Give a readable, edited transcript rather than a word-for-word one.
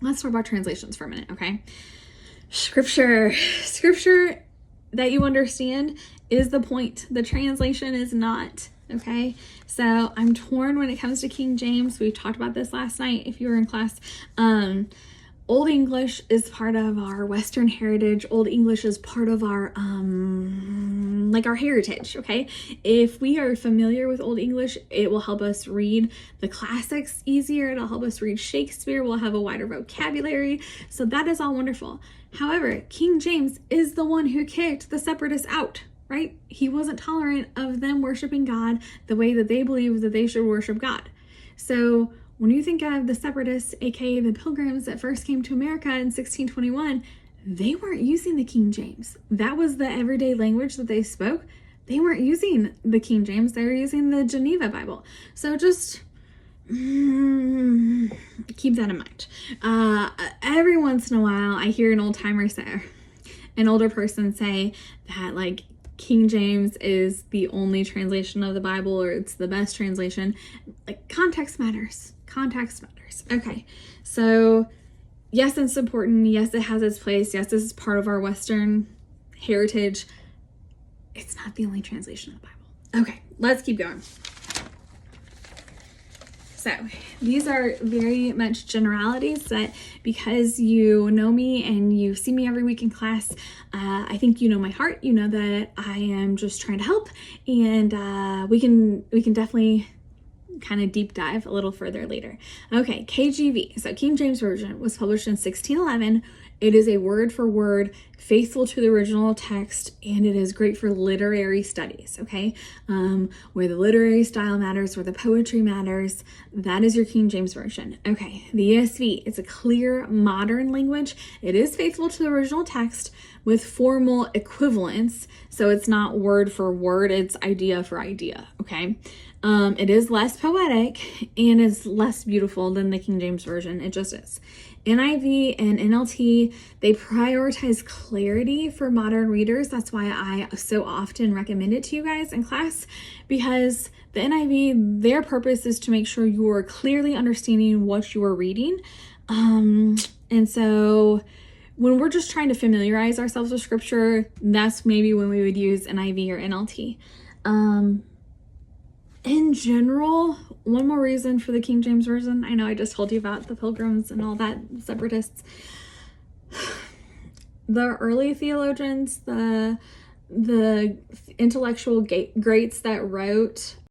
let's talk about translations for a minute, okay? Scripture that you understand is the point. The translation is not, okay? So I'm torn when it comes to King James. We talked about this last night if you were in class. Old English is part of our Western heritage. Old English is part of our, like our heritage, okay? If we are familiar with Old English, it will help us read the classics easier. It'll help us read Shakespeare. We'll have a wider vocabulary. So that is all wonderful. However, King James is the one who kicked the separatists out, right? He wasn't tolerant of them worshiping God the way that they believed that they should worship God. So when you think of the separatists, aka the Pilgrims that first came to America in 1621, they weren't using the King James. That was the everyday language that they spoke. They weren't using the King James. They were using the Geneva Bible. So just keep that in mind. Every once in a while, I hear an older person say that like King James is the only translation of the Bible, or it's the best translation. Like, context matters. Context matters. Okay, so yes, it's important. Yes, it has its place. Yes, this is part of our Western heritage. It's not the only translation of the Bible. Okay, let's keep going. So these are very much generalities that, because you know me and you see me every week in class, I think you know my heart. You know that I am just trying to help, and we can definitely kind of deep dive a little further later. Okay, KJV, so King James Version, was published in 1611. It is a word for word, faithful to the original text, and it is great for literary studies, okay? Where the literary style matters, where the poetry matters, that is your King James Version. Okay, the ESV, it's a clear, modern language. It is faithful to the original text with formal equivalence, so it's not word for word, it's idea for idea, okay? It is less poetic and is less beautiful than the King James Version. It just is. NIV and NLT, they prioritize clarity for modern readers. That's why I so often recommend it to you guys in class, because the NIV, their purpose is to make sure you are clearly understanding what you are reading. And so when we're just trying to familiarize ourselves with scripture, that's maybe when we would use NIV or NLT. In general, one more reason for the King James Version, I know I just told you about the Pilgrims and all that, separatists. The early theologians, the intellectual greats that wrote